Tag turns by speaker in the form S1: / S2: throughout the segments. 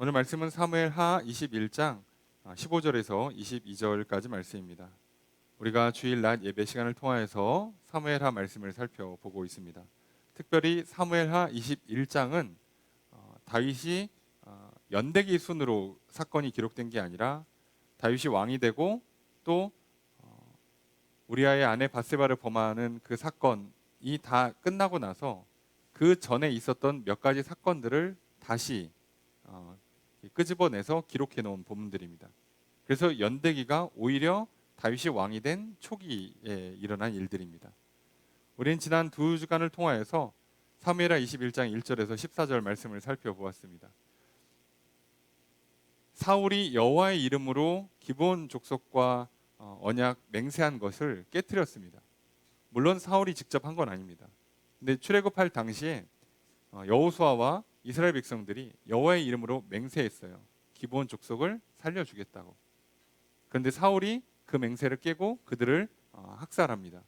S1: 오늘 말씀은 사무엘하 21장 15절에서 22절까지 말씀입니다. 우리가 주일 낮 예배 시간을 통하여서 사무엘하 말씀을 살펴보고 있습니다. 특별히 사무엘하 21장은 다윗이 연대기 순으로 사건이 기록된 게 아니라 다윗이 왕이 되고 또 우리아의 아내 바세바를 범하는 그 사건이 다 끝나고 나서 그 전에 있었던 몇 가지 사건들을 다시 끄집어내서 기록해 놓은 본문들입니다. 그래서 연대기가 오히려 다윗이 왕이 된 초기에 일어난 일들입니다. 우리는 지난 두 주간을 통하여서 사무엘하 21장 1절에서 14절 말씀을 살펴보았습니다. 사울이 여호와의 이름으로 기브온 족속과 언약 맹세한 것을 깨뜨렸습니다. 물론 사울이 직접 한 건 아닙니다. 근데 출애굽할 당시에 여호수아와 이스라엘 백성들이 여호와의 이름으로 맹세했어요. 기브온 족속을 살려주겠다고. 그런데 사울이 그 맹세를 깨고 그들을 학살합니다.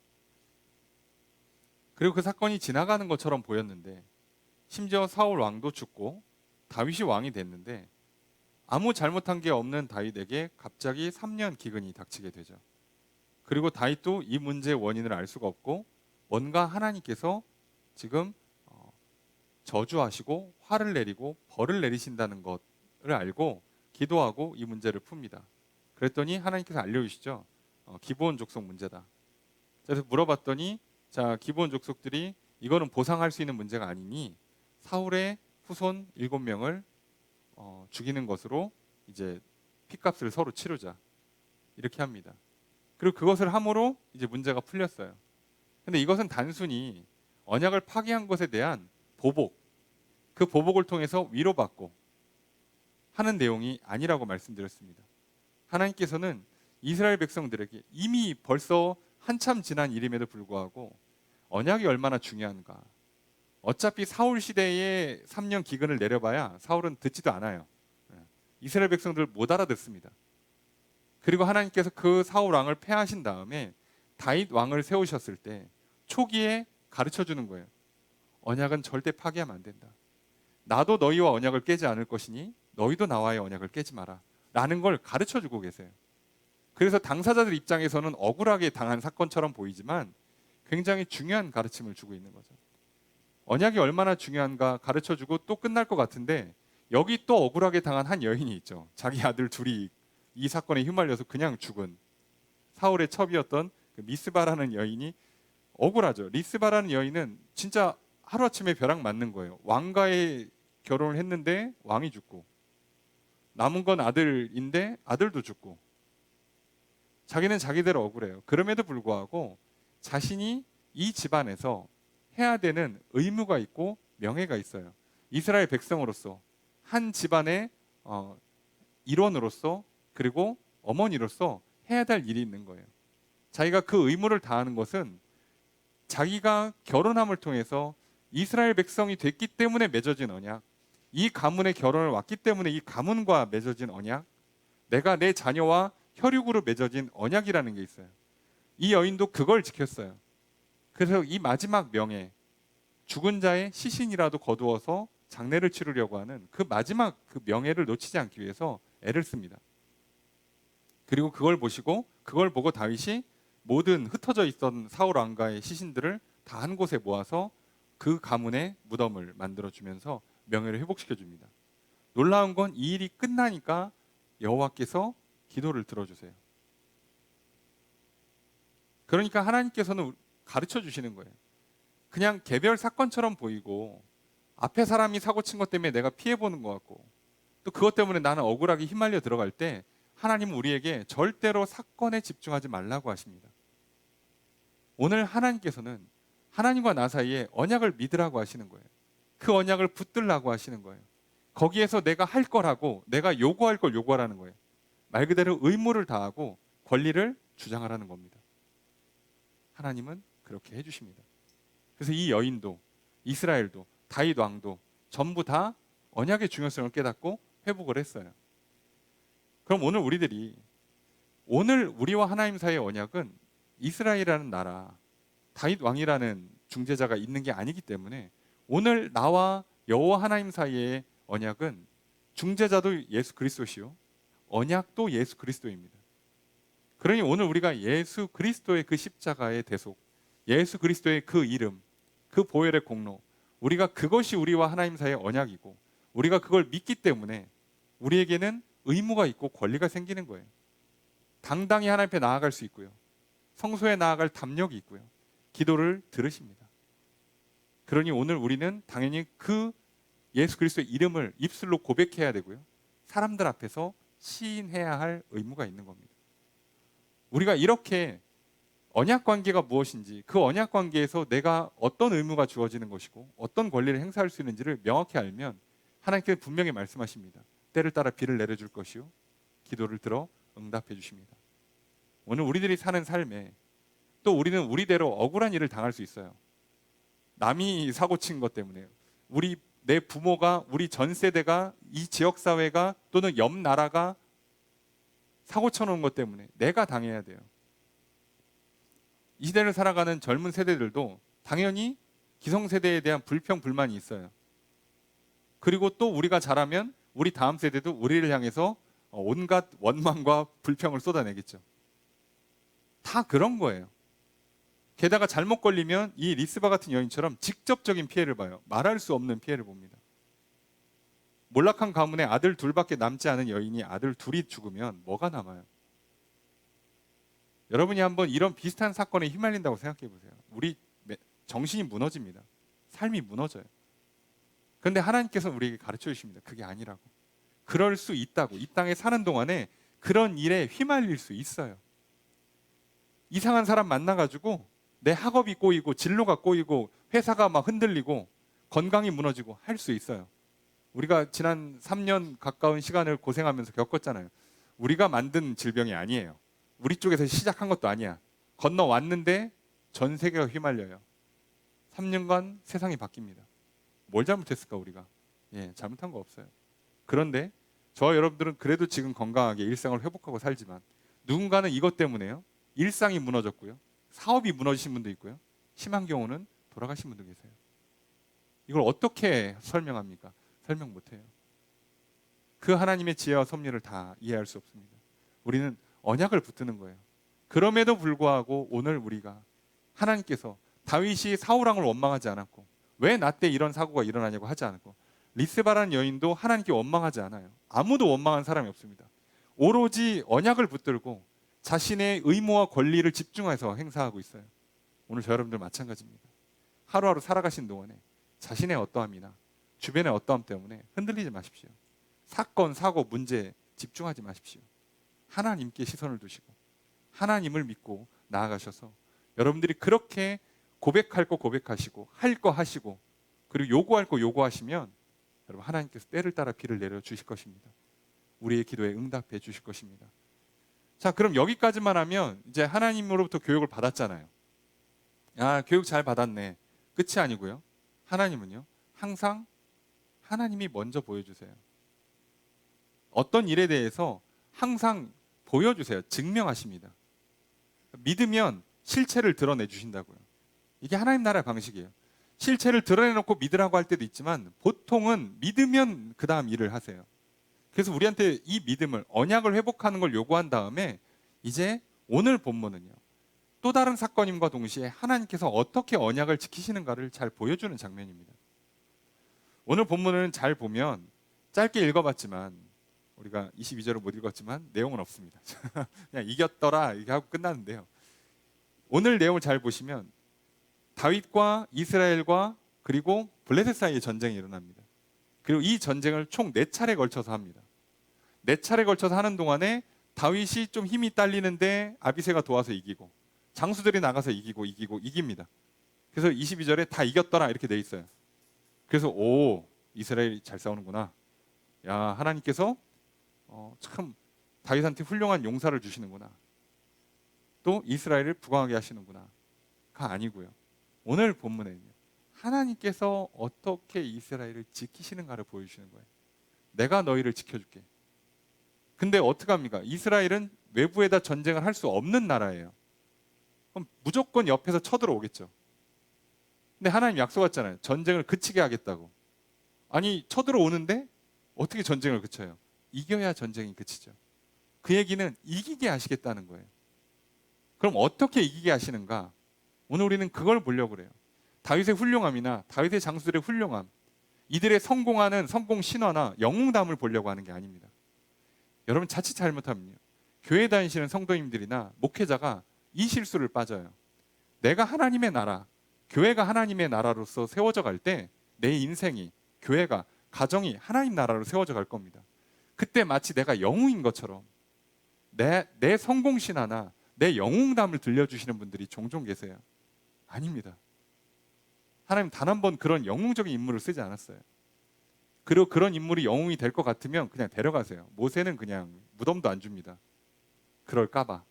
S1: 그리고 그 사건이 지나가는 것처럼 보였는데 심지어 사울 왕도 죽고 다윗이 왕이 됐는데 아무 잘못한 게 없는 다윗에게 갑자기 3년 기근이 닥치게 되죠. 그리고 다윗도 이 문제의 원인을 알 수가 없고 뭔가 하나님께서 지금 저주하시고 화를 내리고 벌을 내리신다는 것을 알고 기도하고 이 문제를 풉니다. 그랬더니 하나님께서 알려주시죠. 기브온 족속 문제다. 그래서 물어봤더니 자, 기브온 족속들이 이거는 보상할 수 있는 문제가 아니니 사울의 후손 7명을 죽이는 것으로 이제 핏값을 서로 치르자 이렇게 합니다. 그리고 그것을 함으로 이제 문제가 풀렸어요. 근데 이것은 단순히 언약을 파기한 것에 대한 보복, 그 보복을 통해서 위로받고 하는 내용이 아니라고 말씀드렸습니다. 하나님께서는 이스라엘 백성들에게 이미 벌써 한참 지난 일임에도 불구하고 언약이 얼마나 중요한가. 어차피 사울 시대에 3년 기근을 내려봐야 사울은 듣지도 않아요. 이스라엘 백성들 못 알아듣습니다. 그리고 하나님께서 그 사울 왕을 패하신 다음에 다윗 왕을 세우셨을 때 초기에 가르쳐주는 거예요. 언약은 절대 파기하면 안 된다. 나도 너희와 언약을 깨지 않을 것이니 너희도 나와의 언약을 깨지 마라 라는 걸 가르쳐주고 계세요. 그래서 당사자들 입장에서는 억울하게 당한 사건처럼 보이지만 굉장히 중요한 가르침을 주고 있는 거죠. 언약이 얼마나 중요한가 가르쳐주고 또 끝날 것 같은데 여기 또 억울하게 당한 한 여인이 있죠. 자기 아들 둘이 이 사건에 휘말려서 그냥 죽은 사울의 첩이었던 그 미스바라는 여인이 억울하죠. 리스바라는 여인은 진짜 하루아침에 벼락 맞는 거예요. 왕과의 결혼을 했는데 왕이 죽고 남은 건 아들인데 아들도 죽고 자기는 자기대로 억울해요. 그럼에도 불구하고 자신이 이 집안에서 해야 되는 의무가 있고 명예가 있어요. 이스라엘 백성으로서 한 집안의 일원으로서 그리고 어머니로서 해야 될 일이 있는 거예요. 자기가 그 의무를 다하는 것은 자기가 결혼함을 통해서 이스라엘 백성이 됐기 때문에 맺어진 언약, 이 가문의 결혼을 왔기 때문에 이 가문과 맺어진 언약, 내가 내 자녀와 혈육으로 맺어진 언약이라는 게 있어요. 이 여인도 그걸 지켰어요. 그래서 이 마지막 명예, 죽은 자의 시신이라도 거두어서 장례를 치르려고 하는 그 마지막 그 명예를 놓치지 않기 위해서 애를 씁니다. 그리고 그걸 보고 다윗이 모든 흩어져 있던 사울 왕가의 시신들을 다 한 곳에 모아서 그 가문의 무덤을 만들어주면서 명예를 회복시켜 줍니다. 놀라운 건 이 일이 끝나니까 여호와께서 기도를 들어주세요. 그러니까 하나님께서는 가르쳐 주시는 거예요. 그냥 개별 사건처럼 보이고 앞에 사람이 사고 친 것 때문에 내가 피해보는 것 같고 또 그것 때문에 나는 억울하게 휘말려 들어갈 때 하나님은 우리에게 절대로 사건에 집중하지 말라고 하십니다. 오늘 하나님께서는 하나님과 나 사이에 언약을 믿으라고 하시는 거예요. 그 언약을 붙들라고 하시는 거예요. 거기에서 내가 할 거라고 내가 요구할 걸 요구하라는 거예요. 말 그대로 의무를 다하고 권리를 주장하라는 겁니다. 하나님은 그렇게 해주십니다. 그래서 이 여인도 이스라엘도 다윗 왕도 전부 다 언약의 중요성을 깨닫고 회복을 했어요. 그럼 오늘 우리와 하나님 사이의 언약은 이스라엘이라는 나라, 다윗 왕이라는 중재자가 있는 게 아니기 때문에 오늘 나와 여호와 하나님 사이의 언약은 중재자도 예수 그리스도시요 언약도 예수 그리스도입니다. 그러니 오늘 우리가 예수 그리스도의 그 십자가의 대속, 예수 그리스도의 그 이름, 그 보혈의 공로, 우리가 그것이 우리와 하나님 사이의 언약이고 우리가 그걸 믿기 때문에 우리에게는 의무가 있고 권리가 생기는 거예요. 당당히 하나님 앞에 나아갈 수 있고요. 성소에 나아갈 담력이 있고요. 기도를 들으십니다. 그러니 오늘 우리는 당연히 그 예수 그리스도의 이름을 입술로 고백해야 되고요. 사람들 앞에서 시인해야 할 의무가 있는 겁니다. 우리가 이렇게 언약 관계가 무엇인지, 그 언약 관계에서 내가 어떤 의무가 주어지는 것이고 어떤 권리를 행사할 수 있는지를 명확히 알면 하나님께서 분명히 말씀하십니다. 때를 따라 비를 내려줄 것이요 기도를 들어 응답해 주십니다. 오늘 우리들이 사는 삶에 또 우리는 우리대로 억울한 일을 당할 수 있어요. 남이 사고 친 것 때문에요. 내 부모가, 우리 전 세대가, 이 지역 사회가 또는 옆 나라가 사고 쳐놓은 것 때문에 내가 당해야 돼요. 이 시대를 살아가는 젊은 세대들도 당연히 기성세대에 대한 불평, 불만이 있어요. 그리고 또 우리가 자라면 우리 다음 세대도 우리를 향해서 온갖 원망과 불평을 쏟아내겠죠. 다 그런 거예요. 게다가 잘못 걸리면 이 리스바 같은 여인처럼 직접적인 피해를 봐요. 말할 수 없는 피해를 봅니다. 몰락한 가문에 아들 둘밖에 남지 않은 여인이 아들 둘이 죽으면 뭐가 남아요? 여러분이 한번 이런 비슷한 사건에 휘말린다고 생각해 보세요. 우리 정신이 무너집니다. 삶이 무너져요. 그런데 하나님께서 우리에게 가르쳐 주십니다. 그게 아니라고. 그럴 수 있다고. 이 땅에 사는 동안에 그런 일에 휘말릴 수 있어요. 이상한 사람 만나가지고 내 학업이 꼬이고 진로가 꼬이고 회사가 막 흔들리고 건강이 무너지고 할 수 있어요. 우리가 지난 3년 가까운 시간을 고생하면서 겪었잖아요. 우리가 만든 질병이 아니에요. 우리 쪽에서 시작한 것도 아니야. 건너왔는데 전 세계가 휘말려요. 3년간 세상이 바뀝니다. 뭘 잘못했을까 우리가? 잘못한 거 없어요. 그런데 저와 여러분들은 그래도 지금 건강하게 일상을 회복하고 살지만 누군가는 이것 때문에요. 일상이 무너졌고요. 사업이 무너지신 분도 있고요. 심한 경우는 돌아가신 분도 계세요. 이걸 어떻게 설명합니까? 설명 못해요. 그 하나님의 지혜와 섭리를 다 이해할 수 없습니다. 우리는 언약을 붙드는 거예요. 그럼에도 불구하고 오늘 우리가 하나님께서 다윗이 사울왕을 원망하지 않았고 왜 나 때 이런 사고가 일어나냐고 하지 않았고 리스바라는 여인도 하나님께 원망하지 않아요. 아무도 원망한 사람이 없습니다. 오로지 언약을 붙들고 자신의 의무와 권리를 집중해서 행사하고 있어요. 오늘 저 여러분들 마찬가지입니다. 하루하루 살아가신 동안에 자신의 어떠함이나 주변의 어떠함 때문에 흔들리지 마십시오. 사건, 사고, 문제에 집중하지 마십시오. 하나님께 시선을 두시고 하나님을 믿고 나아가셔서 여러분들이 그렇게 고백할 거 고백하시고 할 거 하시고 그리고 요구할 거 요구하시면 여러분 하나님께서 때를 따라 비를 내려주실 것입니다. 우리의 기도에 응답해 주실 것입니다. 자, 그럼 여기까지만 하면 이제 하나님으로부터 교육을 받았잖아요. 교육 잘 받았네. 끝이 아니고요. 하나님은요. 항상 하나님이 먼저 보여주세요. 어떤 일에 대해서 항상 보여주세요. 증명하십니다. 믿으면 실체를 드러내 주신다고요. 이게 하나님 나라의 방식이에요. 실체를 드러내놓고 믿으라고 할 때도 있지만 보통은 믿으면 그 다음 일을 하세요. 그래서 우리한테 이 믿음을 언약을 회복하는 걸 요구한 다음에 이제 오늘 본문은요. 또 다른 사건임과 동시에 하나님께서 어떻게 언약을 지키시는가를 잘 보여주는 장면입니다. 오늘 본문을 잘 보면 짧게 읽어봤지만 우리가 22절을 못 읽었지만 내용은 없습니다. 그냥 이겼더라 이렇게 하고 끝났는데요. 오늘 내용을 잘 보시면 다윗과 이스라엘과 그리고 블레셋 사이의 전쟁이 일어납니다. 그리고 이 전쟁을 총 4차례 걸쳐서 합니다. 4차례 걸쳐서 하는 동안에 다윗이 좀 힘이 딸리는데 아비새가 도와서 이기고 장수들이 나가서 이깁니다. 그래서 22절에 다 이겼더라 이렇게 돼 있어요. 그래서 이스라엘이 잘 싸우는구나. 야, 하나님께서 참 다윗한테 훌륭한 용사를 주시는구나. 또 이스라엘을 부강하게 하시는구나. 가 아니고요. 오늘 본문에는요. 하나님께서 어떻게 이스라엘을 지키시는가를 보여주시는 거예요. 내가 너희를 지켜줄게. 근데 어떡합니까? 이스라엘은 외부에다 전쟁을 할 수 없는 나라예요. 그럼 무조건 옆에서 쳐들어오겠죠. 근데 하나님 약속했잖아요. 전쟁을 그치게 하겠다고. 아니 쳐들어오는데 어떻게 전쟁을 그쳐요? 이겨야 전쟁이 그치죠. 그 얘기는 이기게 하시겠다는 거예요. 그럼 어떻게 이기게 하시는가? 오늘 우리는 그걸 보려고 그래요. 다윗의 훌륭함이나 다윗의 장수들의 훌륭함, 이들의 성공하는 성공 신화나 영웅담을 보려고 하는 게 아닙니다. 여러분 자칫 잘못하면요, 교회 다니시는 성도님들이나 목회자가 이 실수를 빠져요. 내가 하나님의 나라, 교회가 하나님의 나라로서 세워져 갈 때 내 인생이, 교회가, 가정이 하나님 나라로 세워져 갈 겁니다. 그때 마치 내가 영웅인 것처럼 내 성공 신화나 내 영웅담을 들려주시는 분들이 종종 계세요. 아닙니다. 하나님 단 한 번 그런 영웅적인 인물을 쓰지 않았어요. 그리고 그런 인물이 영웅이 될 것 같으면 그냥 데려가세요. 모세는 그냥 무덤도 안 줍니다. 그럴까봐.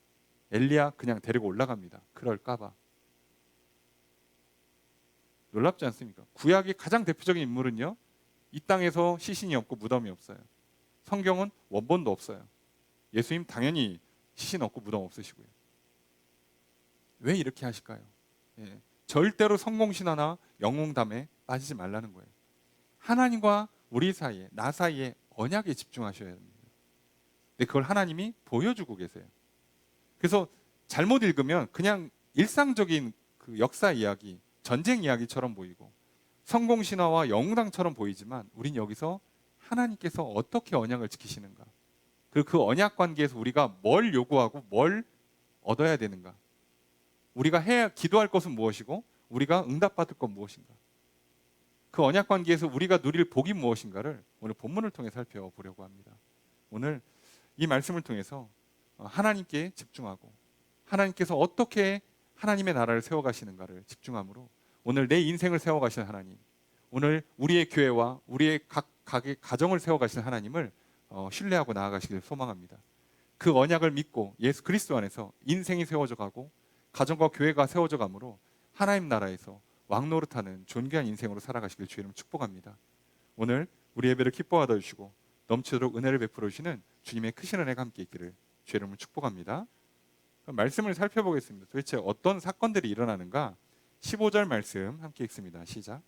S1: 엘리야 그냥 데리고 올라갑니다. 그럴까봐. 놀랍지 않습니까? 구약의 가장 대표적인 인물은요, 이 땅에서 시신이 없고 무덤이 없어요. 성경은 원본도 없어요. 예수님 당연히 시신 없고 무덤 없으시고요. 왜 이렇게 하실까요? 예, 절대로 성공신화나 영웅담에 빠지지 말라는 거예요. 하나님과 우리 사이에, 나 사이에 언약에 집중하셔야 합니다. 근데 그걸 하나님이 보여주고 계세요. 그래서 잘못 읽으면 그냥 일상적인 그 역사 이야기, 전쟁 이야기처럼 보이고 성공신화와 영웅담처럼 보이지만 우린 여기서 하나님께서 어떻게 언약을 지키시는가, 그리고 그 언약 관계에서 우리가 뭘 요구하고 뭘 얻어야 되는가, 우리가 기도할 것은 무엇이고 우리가 응답받을 것 무엇인가, 그 언약 관계에서 우리가 누릴 복이 무엇인가를 오늘 본문을 통해 살펴보려고 합니다. 오늘 이 말씀을 통해서 하나님께 집중하고 하나님께서 어떻게 하나님의 나라를 세워가시는가를 집중함으로 오늘 내 인생을 세워가시는 하나님, 오늘 우리의 교회와 우리의 각의 가정을 세워가시는 하나님을 신뢰하고 나아가시길 소망합니다. 그 언약을 믿고 예수 그리스도 안에서 인생이 세워져 가고 가정과 교회가 세워져 가므로 하나님 나라에서 왕노릇하는 존귀한 인생으로 살아가시길 주의 이름으로 축복합니다. 오늘 우리 예배를 기뻐하다 주시고 넘치도록 은혜를 베풀어 주시는 주님의 크신 은혜가 함께 있기를 주의 이름으로 축복합니다. 말씀을 살펴보겠습니다. 도대체 어떤 사건들이 일어나는가? 15절 말씀 함께 읽습니다. 시작.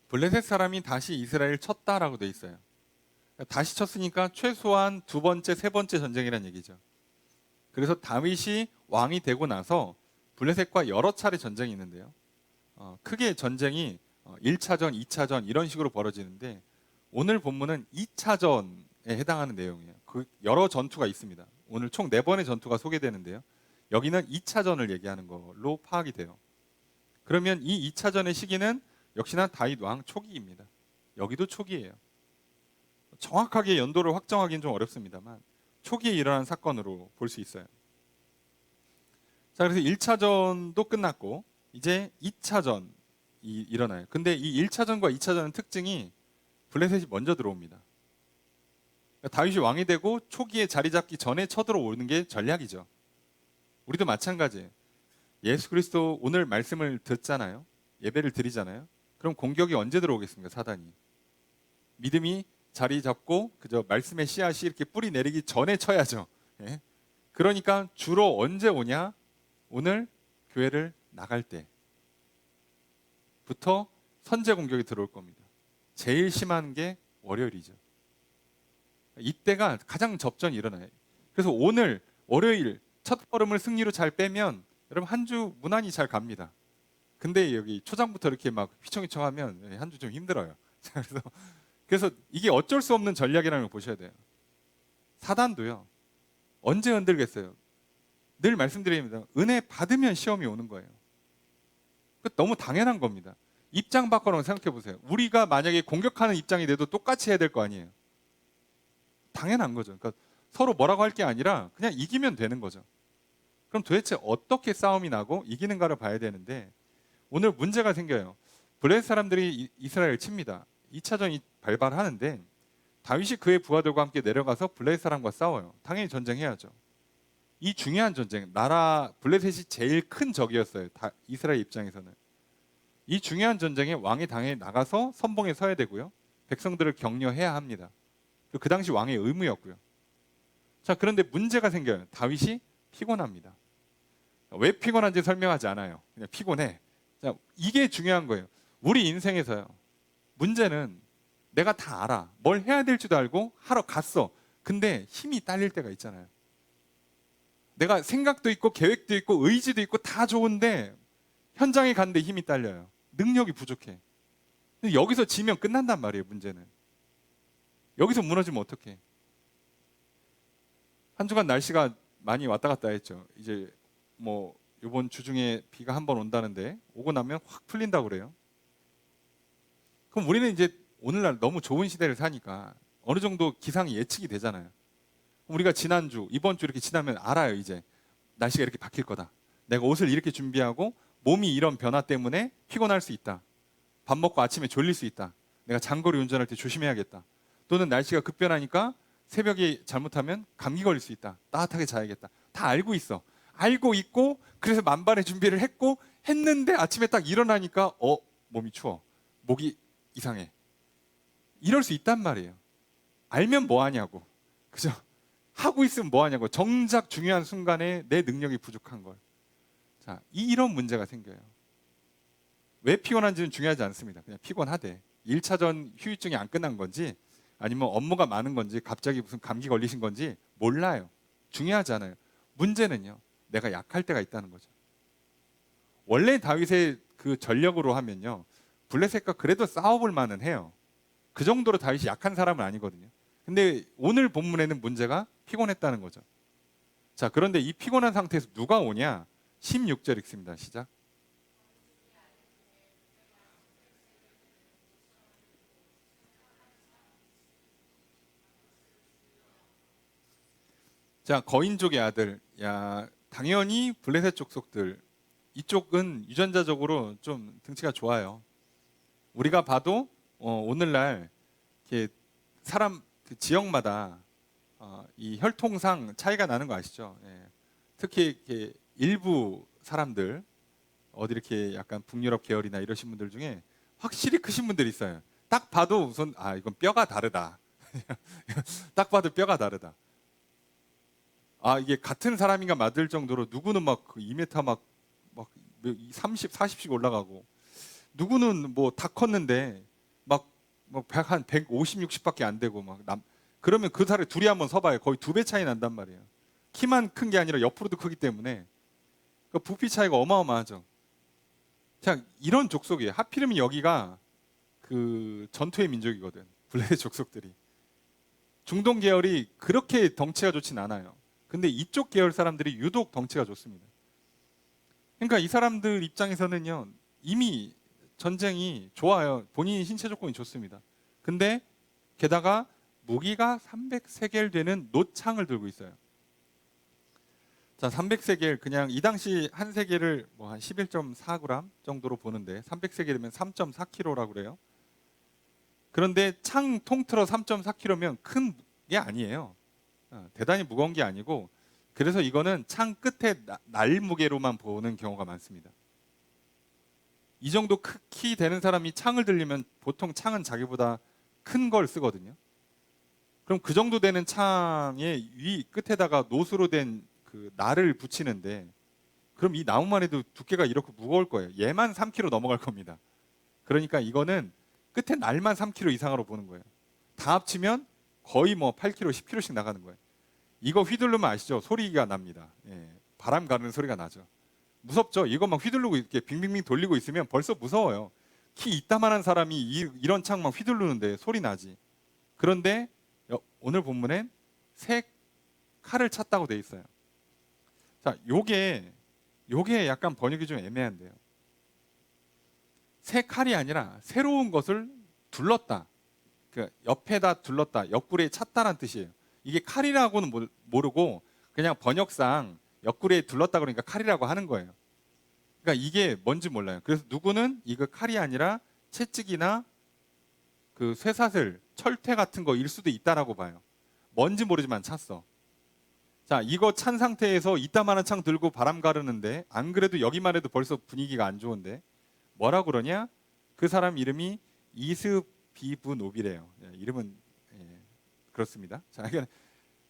S1: 블레셋 사람이 다시 이스라엘 쳤다라고 돼 있어요. 다시 쳤으니까 최소한 두 번째, 세 번째 전쟁이란 얘기죠. 그래서 다윗이 왕이 되고 나서 블레셋과 여러 차례 전쟁이 있는데요. 크게 전쟁이 1차전, 2차전 이런 식으로 벌어지는데 오늘 본문은 2차전에 해당하는 내용이에요. 그 여러 전투가 있습니다. 오늘 총 4번의 전투가 소개되는데요. 여기는 2차전을 얘기하는 걸로 파악이 돼요. 그러면 이 2차전의 시기는 역시나 다윗 왕 초기입니다. 여기도 초기예요. 정확하게 연도를 확정하기는 좀 어렵습니다만 초기에 일어난 사건으로 볼 수 있어요. 자, 그래서 1차전도 끝났고 이제 2차전이 일어나요. 근데 이 1차전과 2차전의 특징이 블레셋이 먼저 들어옵니다. 그러니까 다윗이 왕이 되고 초기에 자리 잡기 전에 쳐들어오는 게 전략이죠. 우리도 마찬가지예요. 예수 그리스도 오늘 말씀을 듣잖아요. 예배를 드리잖아요. 그럼 공격이 언제 들어오겠습니까? 사단이. 믿음이 자리 잡고 그저 말씀의 씨앗이 이렇게 뿌리 내리기 전에 쳐야죠. 예? 그러니까 주로 언제 오냐? 오늘 교회를 나갈 때부터 선제 공격이 들어올 겁니다. 제일 심한 게 월요일이죠. 이때가 가장 접전이 일어나요. 그래서 오늘 월요일 첫 걸음을 승리로 잘 빼면 여러분 한 주 무난히 잘 갑니다. 근데 여기 초장부터 이렇게 막 휘청휘청하면 한 주 좀 힘들어요. 그래서 이게 어쩔 수 없는 전략이라는 걸 보셔야 돼요. 사단도요. 언제 흔들겠어요? 늘 말씀드립니다. 은혜 받으면 시험이 오는 거예요. 너무 당연한 겁니다. 입장 바꿔놓은 생각해 보세요. 우리가 만약에 공격하는 입장이 돼도 똑같이 해야 될 거 아니에요. 당연한 거죠. 그러니까 서로 뭐라고 할 게 아니라 그냥 이기면 되는 거죠. 그럼 도대체 어떻게 싸움이 나고 이기는가를 봐야 되는데 오늘 문제가 생겨요. 블레셋 사람들이 이스라엘을 칩니다. 2차전이 발발하는데 다윗이 그의 부하들과 함께 내려가서 블레셋 사람과 싸워요. 당연히 전쟁해야죠. 이 중요한 전쟁, 나라 블레셋이 제일 큰 적이었어요. 이스라엘 입장에서는. 이 중요한 전쟁에 왕이 당연히 나가서 선봉에 서야 되고요. 백성들을 격려해야 합니다. 그 당시 왕의 의무였고요. 자, 그런데 문제가 생겨요. 다윗이 피곤합니다. 왜 피곤한지 설명하지 않아요. 그냥 피곤해. 자, 이게 중요한 거예요. 우리 인생에서요. 문제는 내가 다 알아. 뭘 해야 될지도 알고 하러 갔어. 근데 힘이 딸릴 때가 있잖아요. 내가 생각도 있고 계획도 있고 의지도 있고 다 좋은데 현장에 갔는데 힘이 딸려요. 능력이 부족해. 근데 여기서 지면 끝난단 말이에요. 문제는. 여기서 무너지면 어떡해. 한 주간 날씨가 많이 왔다 갔다 했죠. 이제 뭐 이번 주 중에 비가 한 번 온다는데 오고 나면 확 풀린다고 그래요. 그럼 우리는 이제 오늘날 너무 좋은 시대를 사니까 어느 정도 기상이 예측이 되잖아요. 우리가 지난주, 이번 주 이렇게 지나면 알아요. 이제 날씨가 이렇게 바뀔 거다. 내가 옷을 이렇게 준비하고 몸이 이런 변화 때문에 피곤할 수 있다. 밥 먹고 아침에 졸릴 수 있다. 내가 장거리 운전할 때 조심해야겠다. 또는 날씨가 급변하니까 새벽에 잘못하면 감기 걸릴 수 있다. 따뜻하게 자야겠다. 다 알고 있어. 알고 있고 그래서 만반의 준비를 했는데 아침에 딱 일어나니까 몸이 추워. 목이 이상해. 이럴 수 있단 말이에요. 알면 뭐 하냐고. 그죠? 하고 있으면 뭐 하냐고. 정작 중요한 순간에 내 능력이 부족한 걸. 자, 이런 문제가 생겨요. 왜 피곤한지는 중요하지 않습니다. 그냥 피곤하대. 1차전 휴유증이 안 끝난 건지 아니면 업무가 많은 건지 갑자기 무슨 감기 걸리신 건지 몰라요. 중요하지 않아요. 문제는요. 내가 약할 때가 있다는 거죠. 원래 다윗의 그 전력으로 하면요. 블레셋과 그래도 싸워볼 만은 해요. 그 정도로 다윗이 약한 사람은 아니거든요. 근데 오늘 본문에는 문제가 피곤했다는 거죠. 자, 그런데 이 피곤한 상태에서 누가 오냐? 16절 읽습니다. 시작. 자, 거인족의 아들. 야, 당연히 블레셋 족속들. 이쪽은 유전자적으로 좀 등치가 좋아요. 우리가 봐도 오늘날 이렇게 사람 그 지역마다 이 혈통상 차이가 나는 거 아시죠? 예. 특히 이렇게 일부 사람들 어디 이렇게 약간 북유럽 계열이나 이러신 분들 중에 확실히 크신 분들이 있어요. 딱 봐도 우선 이건 뼈가 다르다. 딱 봐도 뼈가 다르다. 이게 같은 사람인가 맞을 정도로 누구는 막 2m 막 30, 40씩 올라가고 누구는 뭐 다 컸는데 한 150, 60밖에 안 되고 그러면 그 사람이 둘이 한번 서봐요. 거의 2배 차이 난단 말이에요. 키만 큰 게 아니라 옆으로도 크기 때문에 그 부피 차이가 어마어마하죠. 자, 이런 족속이에요. 하필이면 여기가 그 전투의 민족이거든. 블레셋 족속들이. 중동 계열이 그렇게 덩치가 좋진 않아요. 근데 이쪽 계열 사람들이 유독 덩치가 좋습니다. 그러니까 이 사람들 입장에서는요. 이미 전쟁이 좋아요. 본인 신체 조건이 좋습니다. 근데 게다가 무기가 300세겔 되는 노창을 들고 있어요. 자, 300세겔 그냥 이 당시 한 세겔을 뭐 한 11.4g 정도로 보는데 300세겔이면 3.4kg라고 그래요. 그런데 창 통틀어 3.4kg면 큰 게 아니에요. 대단히 무거운 게 아니고 그래서 이거는 창 끝에 날 무게로만 보는 경우가 많습니다. 이 정도 키 되는 사람이 창을 들리면 보통 창은 자기보다 큰 걸 쓰거든요. 그럼 그 정도 되는 창의 위 끝에다가 노수로 된 그 날을 붙이는데 그럼 이 나무만 해도 두께가 이렇게 무거울 거예요. 얘만 3kg 넘어갈 겁니다. 그러니까 이거는 끝에 날만 3kg 이상으로 보는 거예요. 다 합치면 거의 뭐 8kg, 10kg씩 나가는 거예요. 이거 휘두르면 아시죠? 소리가 납니다. 예, 바람 가르는 소리가 나죠. 무섭죠? 이거 막 휘두르고 이렇게 빙빙빙 돌리고 있으면 벌써 무서워요. 키 이따만한 사람이 이런 창 막 휘두르는데 소리 나지. 그런데 오늘 본문엔 새 칼을 찼다고 돼 있어요. 자, 요게 약간 번역이 좀 애매한데요. 새 칼이 아니라 새로운 것을 둘렀다. 그 옆에다 둘렀다. 옆구리에 찼다란 뜻이에요. 이게 칼이라고는 모르고 그냥 번역상 옆구리에 둘렀다 그러니까 칼이라고 하는 거예요. 그러니까 이게 뭔지 몰라요. 그래서 누구는 이거 칼이 아니라 채찍이나 그 쇠사슬, 철퇴 같은 거일 수도 있다라고 봐요. 뭔지 모르지만 찼어. 자, 이거 찬 상태에서 이따만한 창 들고 바람 가르는데 안 그래도 여기만 해도 벌써 분위기가 안 좋은데 뭐라 그러냐? 그 사람 이름이 이스비브노비래요. 이름은 그렇습니다. 자,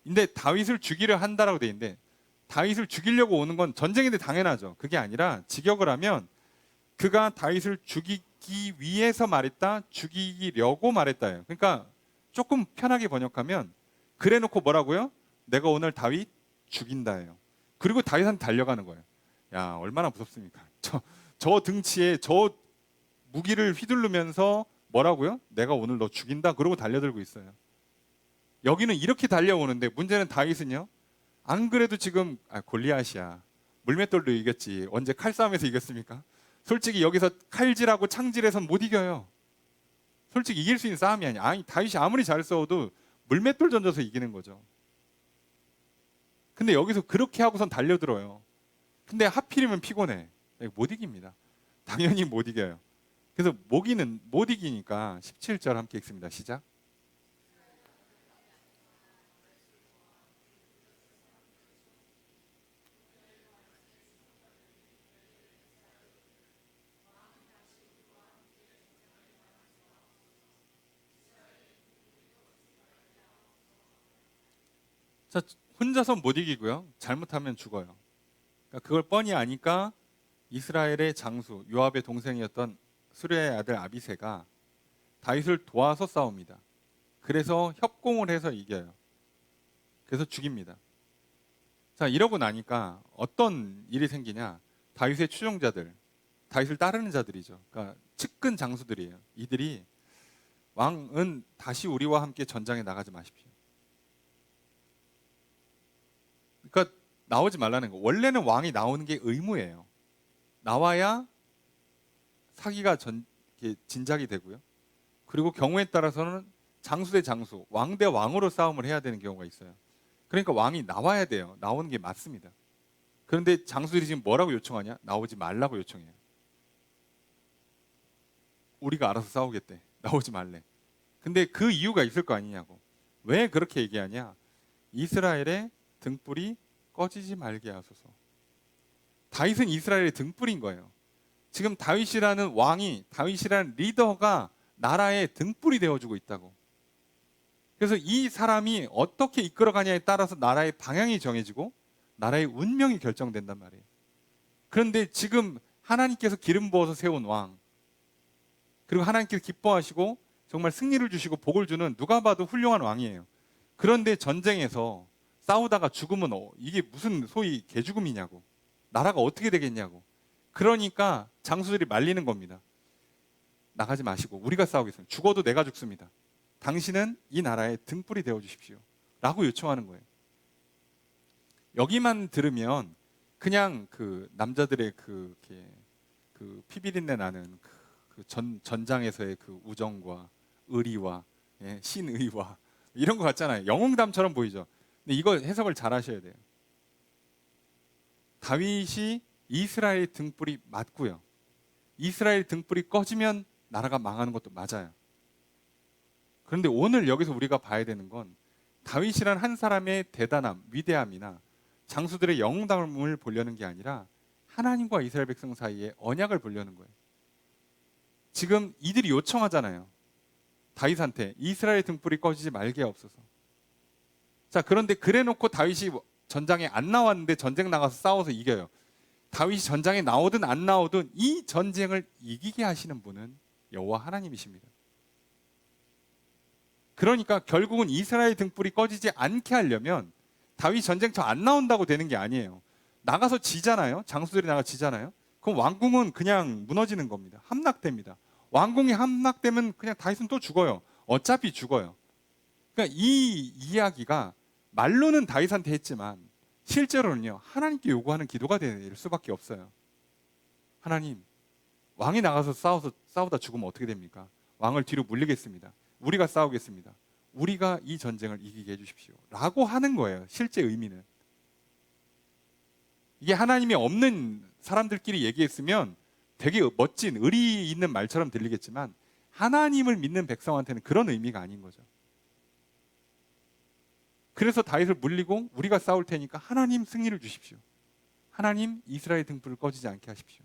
S1: 근데 다윗을 죽이려 한다라고 돼 있는데 다윗을 죽이려고 오는 건 전쟁인데 당연하죠. 그게 아니라 직역을 하면 그가 다윗을 죽이기 위해서 말했다, 죽이려고 말했다예요. 그러니까 조금 편하게 번역하면 그래놓고 뭐라고요? 내가 오늘 다윗 죽인다예요. 그리고 다윗한테 달려가는 거예요. 야, 얼마나 무섭습니까? 저 등치에 저 무기를 휘두르면서 뭐라고요? 내가 오늘 너 죽인다. 그러고 달려들고 있어요. 여기는 이렇게 달려오는데 문제는 다윗은요. 안 그래도 지금 골리앗이야. 물맷돌도 이겼지. 언제 칼싸움에서 이겼습니까? 솔직히 여기서 칼질하고 창질해서 못 이겨요. 솔직히 이길 수 있는 싸움이 아니야. 아니, 다윗이 아무리 잘 싸워도 물맷돌 던져서 이기는 거죠. 근데 여기서 그렇게 하고선 달려들어요. 근데 하필이면 피곤해. 못 이깁니다. 당연히 못 이겨요. 그래서 못 이기니까 17절 함께 읽습니다. 시작. 자, 혼자서 못 이기고요. 잘못하면 죽어요. 그러니까 그걸 뻔히 아니까 이스라엘의 장수 요압의 동생이었던 수레의 아들 아비새가 다윗을 도와서 싸웁니다. 그래서 협공을 해서 이겨요. 그래서 죽입니다. 자, 이러고 나니까 어떤 일이 생기냐? 다윗의 추종자들, 다윗을 따르는 자들이죠. 그러니까 측근 장수들이에요. 이들이 왕은 다시 우리와 함께 전장에 나가지 마십시오. 그러니까 나오지 말라는 거. 원래는 왕이 나오는 게 의무예요. 나와야 사기가 진작이 되고요. 그리고 경우에 따라서는 장수 대 장수, 왕 대 왕으로 싸움을 해야 되는 경우가 있어요. 그러니까 왕이 나와야 돼요. 나오는 게 맞습니다. 그런데 장수들이 지금 뭐라고 요청하냐? 나오지 말라고 요청해요. 우리가 알아서 싸우겠대. 나오지 말래. 근데 그 이유가 있을 거 아니냐고. 왜 그렇게 얘기하냐? 이스라엘의 등불이 꺼지지 말게 하소서. 다윗은 이스라엘의 등불인 거예요. 지금 다윗이라는 왕이, 다윗이라는 리더가 나라의 등불이 되어주고 있다고. 그래서 이 사람이 어떻게 이끌어가냐에 따라서 나라의 방향이 정해지고 나라의 운명이 결정된단 말이에요. 그런데 지금 하나님께서 기름 부어서 세운 왕, 그리고 하나님께서 기뻐하시고 정말 승리를 주시고 복을 주는 누가 봐도 훌륭한 왕이에요. 그런데 전쟁에서 싸우다가 죽으면 이게 무슨 소위 개죽음이냐고. 나라가 어떻게 되겠냐고. 그러니까 장수들이 말리는 겁니다. 나가지 마시고 우리가 싸우겠습니다. 죽어도 내가 죽습니다. 당신은 이 나라의 등불이 되어 주십시오. 라고 요청하는 거예요. 여기만 들으면 그냥 그 남자들의 그 피비린내 나는 전장에서의 그 우정과 의리와 신의와 이런 거 같잖아요. 영웅담처럼 보이죠. 근데 이거 해석을 잘 하셔야 돼요. 다윗이 이스라엘 등불이 맞고요. 이스라엘 등불이 꺼지면 나라가 망하는 것도 맞아요. 그런데 오늘 여기서 우리가 봐야 되는 건 다윗이란 한 사람의 대단함, 위대함이나 장수들의 영웅담을 보려는 게 아니라 하나님과 이스라엘 백성 사이에 언약을 보려는 거예요. 지금 이들이 요청하잖아요. 다윗한테 이스라엘 등불이 꺼지지 말게 하옵소서. 자, 그런데 그래놓고 다윗이 전장에 안 나왔는데 전쟁 나가서 싸워서 이겨요. 다윗이 전장에 나오든 안 나오든 이 전쟁을 이기게 하시는 분은 여호와 하나님이십니다. 그러니까 결국은 이스라엘 등불이 꺼지지 않게 하려면 다윗 전쟁터 안 나온다고 되는 게 아니에요. 나가서 지잖아요. 장수들이 나가 지잖아요. 그럼 왕궁은 그냥 무너지는 겁니다. 함락됩니다. 왕궁이 함락되면 그냥 다윗은 또 죽어요. 어차피 죽어요. 그러니까 이 이야기가 말로는 다윗한테 했지만 실제로는요, 하나님께 요구하는 기도가 될 수밖에 없어요. 하나님, 왕이 나가서 싸우다 죽으면 어떻게 됩니까? 왕을 뒤로 물리겠습니다. 우리가 싸우겠습니다. 우리가 이 전쟁을 이기게 해주십시오. 라고 하는 거예요. 실제 의미는. 이게 하나님이 없는 사람들끼리 얘기했으면 되게 멋진 의리 있는 말처럼 들리겠지만 하나님을 믿는 백성한테는 그런 의미가 아닌 거죠. 그래서 다윗을 물리고 우리가 싸울 테니까 하나님 승리를 주십시오. 하나님 이스라엘 등불을 꺼지지 않게 하십시오.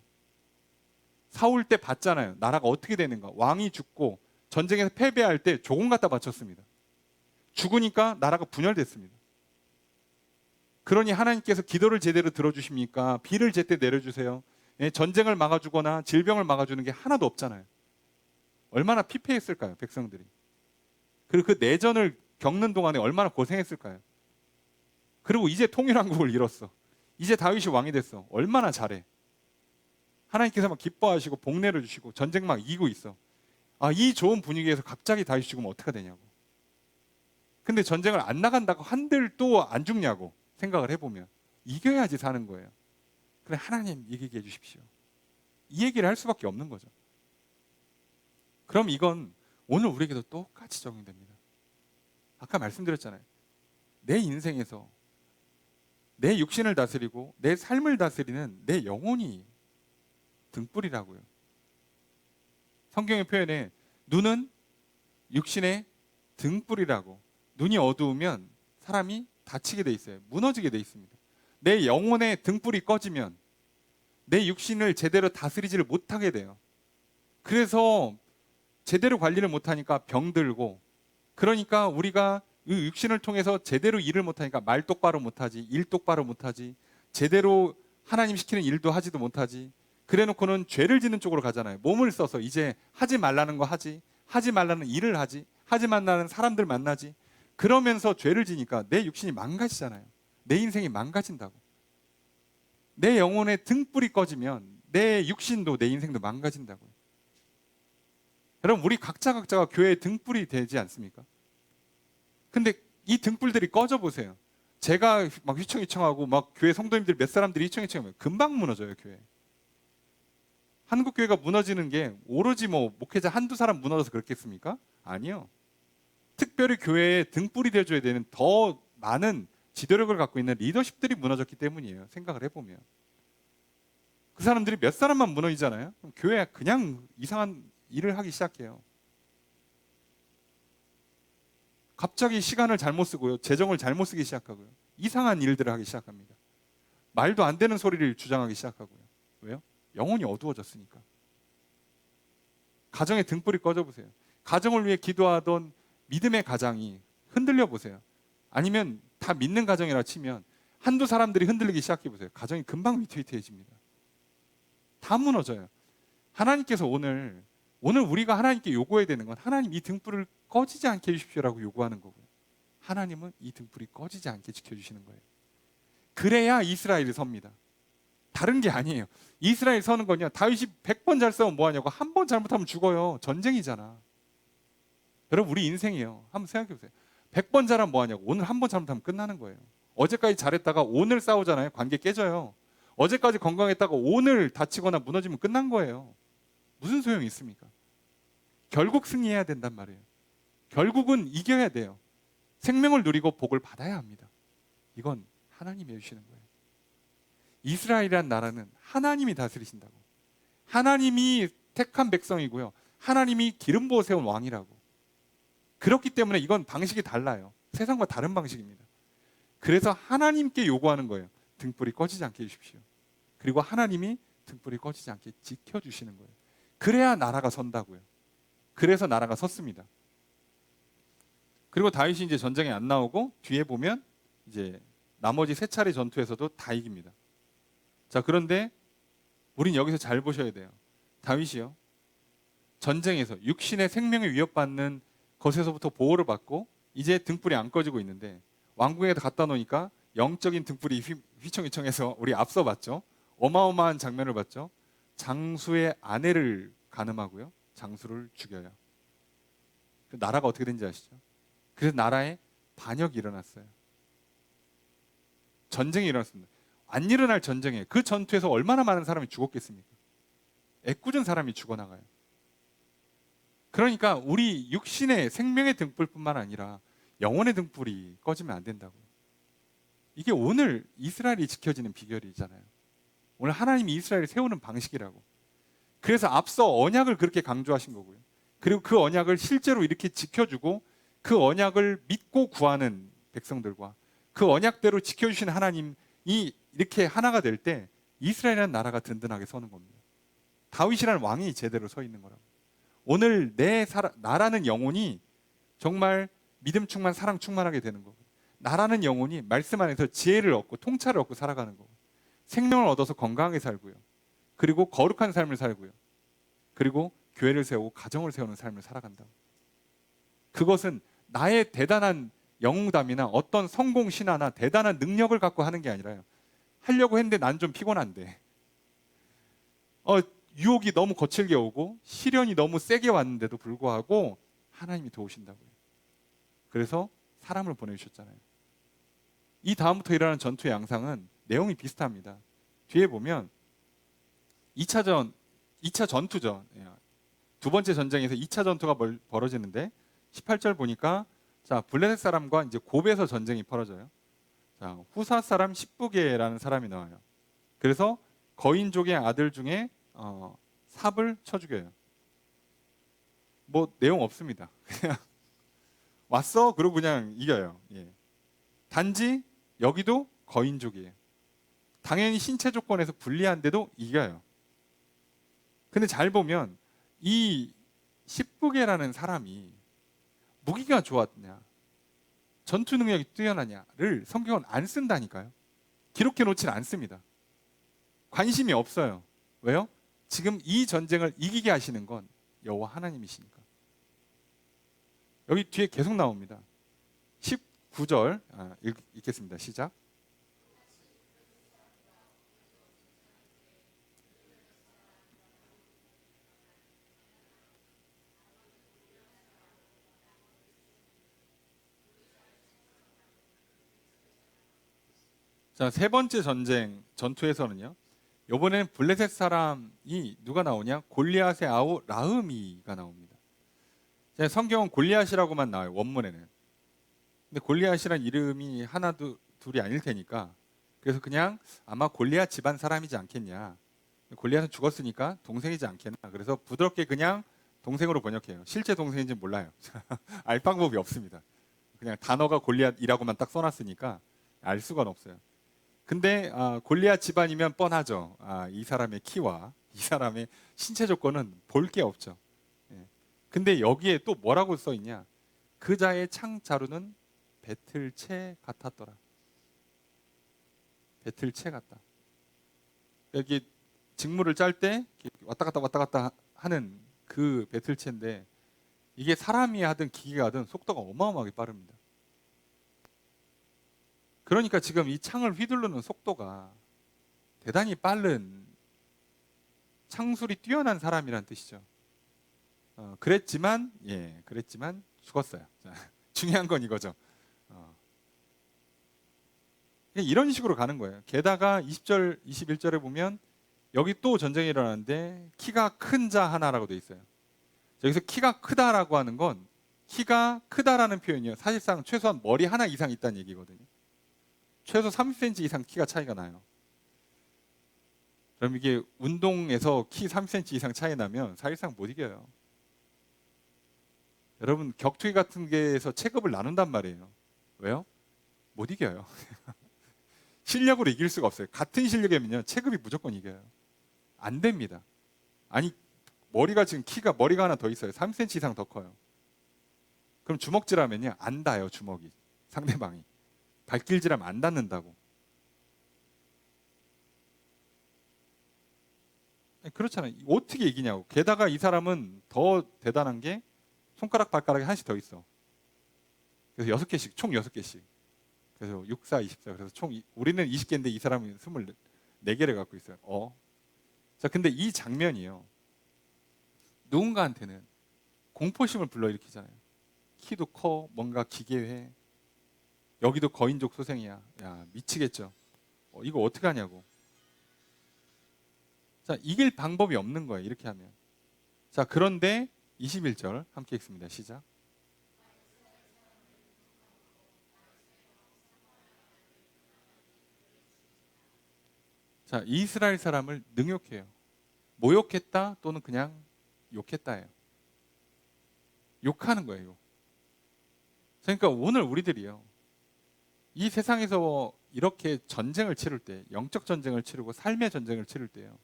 S1: 사울 때 봤잖아요. 나라가 어떻게 되는가. 왕이 죽고 전쟁에서 패배할 때 조공 갖다 바쳤습니다. 죽으니까 나라가 분열됐습니다. 그러니 하나님께서 기도를 제대로 들어주십니까? 비를 제때 내려주세요. 예, 전쟁을 막아주거나 질병을 막아주는 게 하나도 없잖아요. 얼마나 피폐했을까요, 백성들이. 그리고 그 내전을 겪는 동안에 얼마나 고생했을까요. 그리고 이제 통일왕국을 이뤘어. 이제 다윗이 왕이 됐어. 얼마나 잘해. 하나님께서 막 기뻐하시고 복 내려주시고 전쟁 막 이기고 있어. 이 좋은 분위기에서 갑자기 다윗이 죽으면 어떻게 되냐고. 근데 전쟁을 안 나간다고 한들 또 안 죽냐고 생각을 해보면 이겨야지 사는 거예요. 그래, 하나님 이기게 해주십시오. 이 얘기를 할 수밖에 없는 거죠. 그럼 이건 오늘 우리에게도 똑같이 적용됩니다. 아까 말씀드렸잖아요. 내 인생에서 내 육신을 다스리고 내 삶을 다스리는 내 영혼이 등불이라고요. 성경의 표현에 눈은 육신의 등불이라고, 눈이 어두우면 사람이 다치게 돼 있어요. 무너지게 돼 있습니다. 내 영혼의 등불이 꺼지면 내 육신을 제대로 다스리지를 못하게 돼요. 그래서 제대로 관리를 못하니까 병들고, 그러니까 우리가 이 육신을 통해서 제대로 일을 못하니까 말 똑바로 못하지, 일 똑바로 못하지, 제대로 하나님 시키는 일도 하지도 못하지. 그래놓고는 죄를 짓는 쪽으로 가잖아요. 몸을 써서 이제 하지 말라는 거 하지, 하지 말라는 일을 하지, 하지 말라는 사람들 만나지. 그러면서 죄를 지니까 내 육신이 망가지잖아요. 내 인생이 망가진다고. 내 영혼의 등불이 꺼지면 내 육신도 내 인생도 망가진다고요. 여러분, 우리 각자가 교회의 등불이 되지 않습니까? 근데 이 등불들이 꺼져 보세요. 제가 막 휘청휘청하고 막 교회 성도님들 몇 사람들이 휘청휘청하면 금방 무너져요, 교회. 한국 교회가 무너지는 게 오로지 뭐 목회자 한두 사람 무너져서 그렇겠습니까? 아니요. 특별히 교회에 등불이 되어줘야 되는 더 많은 지도력을 갖고 있는 리더십들이 무너졌기 때문이에요. 생각을 해보면. 그 사람들이 몇 사람만 무너지잖아요. 그럼 교회가 그냥 이상한 일을 하기 시작해요. 갑자기 시간을 잘못 쓰고요. 재정을 잘못 쓰기 시작하고요. 이상한 일들을 하기 시작합니다. 말도 안 되는 소리를 주장하기 시작하고요. 왜요? 영혼이 어두워졌으니까. 가정의 등불이 꺼져 보세요. 가정을 위해 기도하던 믿음의 가장이 흔들려 보세요. 아니면 다 믿는 가정이라 치면 한두 사람들이 흔들리기 시작해 보세요. 가정이 금방 위태위태해집니다. 다 무너져요. 하나님께서 오늘 우리가 하나님께 요구해야 되는 건, 하나님 이 등불을 꺼지지 않게 해주십시오라고 요구하는 거고요. 하나님은 이 등불이 꺼지지 않게 지켜주시는 거예요. 그래야 이스라엘이 섭니다. 다른 게 아니에요. 이스라엘 서는 건요, 다윗이 100번 잘 싸우면 뭐하냐고. 한 번 잘못하면 죽어요. 전쟁이잖아. 여러분, 우리 인생이에요. 한번 생각해 보세요. 100번 잘하면 뭐하냐고. 오늘 한 번 잘못하면 끝나는 거예요. 어제까지 잘했다가 오늘 싸우잖아요. 관계 깨져요. 어제까지 건강했다가 오늘 다치거나 무너지면 끝난 거예요. 무슨 소용이 있습니까? 결국 승리해야 된단 말이에요. 결국은 이겨야 돼요. 생명을 누리고 복을 받아야 합니다. 이건 하나님이 해주시는 거예요. 이스라엘이란 나라는 하나님이 다스리신다고. 하나님이 택한 백성이고요. 하나님이 기름 부어 세운 왕이라고. 그렇기 때문에 이건 방식이 달라요. 세상과 다른 방식입니다. 그래서 하나님께 요구하는 거예요. 등불이 꺼지지 않게 해주십시오. 그리고 하나님이 등불이 꺼지지 않게 지켜주시는 거예요. 그래야 나라가 선다고요. 그래서 나라가 섰습니다. 그리고 다윗이 이제 전쟁에 안 나오고 뒤에 보면 이제 나머지 세 차례 전투에서도 다 이깁니다. 자, 그런데 우린 여기서 잘 보셔야 돼요. 다윗이요, 전쟁에서 육신의 생명에 위협받는 것에서부터 보호를 받고 이제 등불이 안 꺼지고 있는데, 왕궁에 갖다 놓으니까 영적인 등불이 휘청휘청해서 우리 앞서 봤죠. 어마어마한 장면을 봤죠. 장수의 아내를 간음하고요, 장수를 죽여요. 나라가 어떻게 된지 아시죠? 그래서 나라에 반역이 일어났어요. 전쟁이 일어났습니다. 안 일어날 전쟁에, 그 전투에서 얼마나 많은 사람이 죽었겠습니까? 애꿎은 사람이 죽어나가요. 그러니까 우리 육신의 생명의 등불뿐만 아니라 영혼의 등불이 꺼지면 안 된다고요. 이게 오늘 이스라엘이 지켜지는 비결이잖아요. 오늘 하나님이 이스라엘을 세우는 방식이라고. 그래서 앞서 언약을 그렇게 강조하신 거고요. 그리고 그 언약을 실제로 이렇게 지켜주고 그 언약을 믿고 구하는 백성들과 그 언약대로 지켜주신 하나님이 이렇게 하나가 될 때 이스라엘이라는 나라가 든든하게 서는 겁니다. 다윗이라는 왕이 제대로 서 있는 거라고. 오늘 나라는 영혼이 정말 믿음 충만, 사랑 충만하게 되는 거고, 나라는 영혼이 말씀 안에서 지혜를 얻고 통찰을 얻고 살아가는 거고, 생명을 얻어서 건강하게 살고요. 그리고 거룩한 삶을 살고요. 그리고 교회를 세우고 가정을 세우는 삶을 살아간다. 그것은 나의 대단한 영웅담이나 어떤 성공 신화나 대단한 능력을 갖고 하는 게 아니라요. 하려고 했는데 난 좀 피곤한데, 유혹이 너무 거칠게 오고 시련이 너무 세게 왔는데도 불구하고 하나님이 도우신다고요. 그래서 사람을 보내주셨잖아요. 이 다음부터 일어나는 전투의 양상은 내용이 비슷합니다. 뒤에 보면 2차 전투죠. 두 번째 전쟁에서 2차 전투가 벌어지는데 18절 보니까 자, 블레셋 사람과 이제 고베에서 전쟁이 벌어져요. 자, 후사 사람 십부게라는 사람이 나와요. 그래서 거인족의 아들 중에 삽을 쳐 죽여요. 뭐 내용 없습니다. 그냥 왔어? 그러고 그냥 이겨요. 예. 단지 여기도 거인족이에요. 당연히 신체 조건에서 불리한데도 이겨요. 근데 잘 보면 이 십부게라는 사람이 무기가 좋았냐, 전투 능력이 뛰어나냐를 성경은 안 쓴다니까요. 기록해 놓질 않습니다. 관심이 없어요. 왜요? 지금 이 전쟁을 이기게 하시는 건 여호와 하나님이시니까. 여기 뒤에 계속 나옵니다. 19절 읽겠습니다. 시작. 자, 세 번째 전투에서는요. 이번에는 블레셋 사람이 누가 나오냐? 골리앗의 아우 라흐미가 나옵니다. 성경은 골리앗이라고만 나와요. 원문에는. 근데 골리앗이란 이름이 하나 둘이 아닐 테니까, 그래서 그냥 아마 골리앗 집안 사람이지 않겠냐. 골리앗은 죽었으니까 동생이지 않겠나. 그래서 부드럽게 그냥 동생으로 번역해요. 실제 동생인지는 몰라요. 알 방법이 없습니다. 그냥 단어가 골리앗이라고만 딱 써놨으니까 알 수가 없어요. 근데 골리앗 집안이면 뻔하죠. 이 사람의 키와 이 사람의 신체 조건은 볼 게 없죠. 예. 근데 여기에 또 뭐라고 써 있냐? 그 자의 창 자루는 배틀채 같았더라. 배틀채 같다. 여기 직무를 짤 때 왔다 갔다 하는 그 배틀채인데, 이게 사람이 하든 기계가 하든 속도가 어마어마하게 빠릅니다. 그러니까 지금 이 창을 휘두르는 속도가 대단히 빠른, 창술이 뛰어난 사람이란 뜻이죠. 그랬지만 죽었어요. 자, 중요한 건 이거죠. 이런 식으로 가는 거예요. 게다가 20절, 21절에 보면 여기 또 전쟁이 일어나는데 키가 큰 자 하나라고 돼 있어요. 여기서 키가 크다라고 하는 건, 키가 크다라는 표현이요, 사실상 최소한 머리 하나 이상 있다는 얘기거든요. 최소 30cm 이상 키가 차이가 나요. 그럼 이게 운동에서 키 3cm 이상 차이 나면 사실상 못 이겨요. 여러분, 격투기 같은 게에서 체급을 나눈단 말이에요. 왜요? 못 이겨요. 실력으로 이길 수가 없어요. 같은 실력이면요, 체급이 무조건 이겨요. 안 됩니다. 아니, 머리가 하나 더 있어요. 3cm 이상 더 커요. 그럼 주먹질하면요, 안 닿아요, 주먹이. 상대방이. 발길질하면 안 닿는다고. 그렇잖아요. 어떻게 이기냐고. 게다가 이 사람은 더 대단한 게 손가락 발가락이 하나씩 더 있어. 그래서 6개씩, 총 6개씩. 그래서 6, 4, 24. 그래서 총 우리는 20개인데 이 사람이 24개를 갖고 있어요. 자, 근데 이 장면이요, 누군가한테는 공포심을 불러일으키잖아요. 키도 커, 뭔가 기괴해. 여기도 거인족 소생이야. 야, 미치겠죠. 이거 어떻게 하냐고. 자, 이길 방법이 없는 거예요, 이렇게 하면. 자, 그런데 21절 함께 읽습니다. 시작. 자, 이스라엘 사람을 능욕해요. 모욕했다 또는 그냥 욕했다예요. 욕하는 거예요. 그러니까 오늘 우리들이요, 이 세상에서 이렇게 전쟁을 치를 때, 영적 전쟁을 치르고 삶의 전쟁을 치를 때요,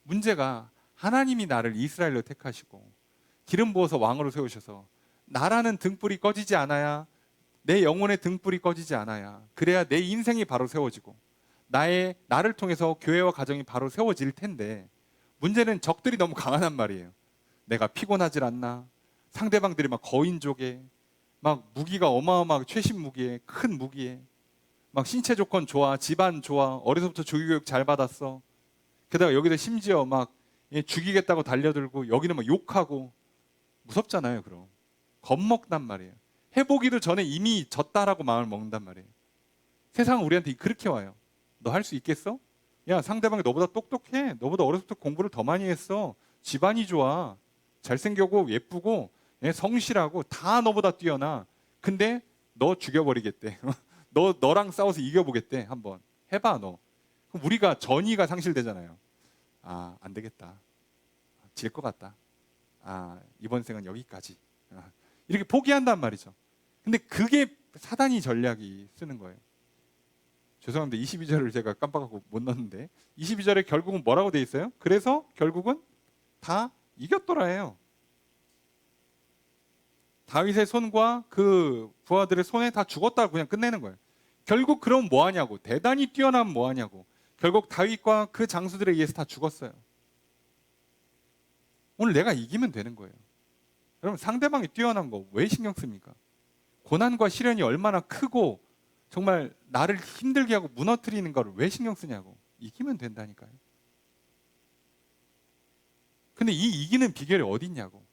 S1: 문제가 하나님이 나를 이스라엘로 택하시고 기름 부어서 왕으로 세우셔서 나라는 등불이 꺼지지 않아야 내 영혼의 등불이 꺼지지 않아야, 그래야 내 인생이 바로 세워지고 나를 통해서 교회와 가정이 바로 세워질 텐데, 문제는 적들이 너무 강하단 말이에요. 내가 피곤하질 않나, 상대방들이 막 거인족에 막 무기가 어마어마하게 최신 무기에, 큰 무기에, 막 신체 조건 좋아, 집안 좋아, 어려서부터 조기교육 잘 받았어. 게다가 여기서 심지어 막 죽이겠다고 달려들고, 여기는 막 욕하고. 무섭잖아요. 그럼 겁먹단 말이에요. 해보기도 전에 이미 졌다라고 마음을 먹는단 말이에요. 세상은 우리한테 그렇게 와요. 너 할 수 있겠어? 야, 상대방이 너보다 똑똑해. 너보다 어려서부터 공부를 더 많이 했어. 집안이 좋아. 잘생기고 예쁘고 성실하고 다 너보다 뛰어나. 근데 너 죽여버리겠대. 너랑 싸워서 이겨보겠대. 한번 해봐 너. 그럼 우리가 전의가 상실되잖아요. 아, 안 되겠다. 질 것 같다. 아, 이번 생은 여기까지. 이렇게 포기한단 말이죠. 근데 그게 사단이 전략이 쓰는 거예요. 죄송합니다. 22절을 제가 깜빡하고 못 넣었는데, 22절에 결국은 뭐라고 돼 있어요? 그래서 결국은 다 이겼더라 해요. 다윗의 손과 그 부하들의 손에 다 죽었다고 그냥 끝내는 거예요. 결국 그럼 뭐 하냐고. 대단히 뛰어나면 뭐 하냐고. 결국 다윗과 그 장수들에 의해서 다 죽었어요. 오늘 내가 이기면 되는 거예요. 여러분, 상대방이 뛰어난 거 왜 신경 씁니까? 고난과 시련이 얼마나 크고 정말 나를 힘들게 하고 무너뜨리는 거를 왜 신경 쓰냐고. 이기면 된다니까요. 근데 이 이기는 비결이 어디 있냐고.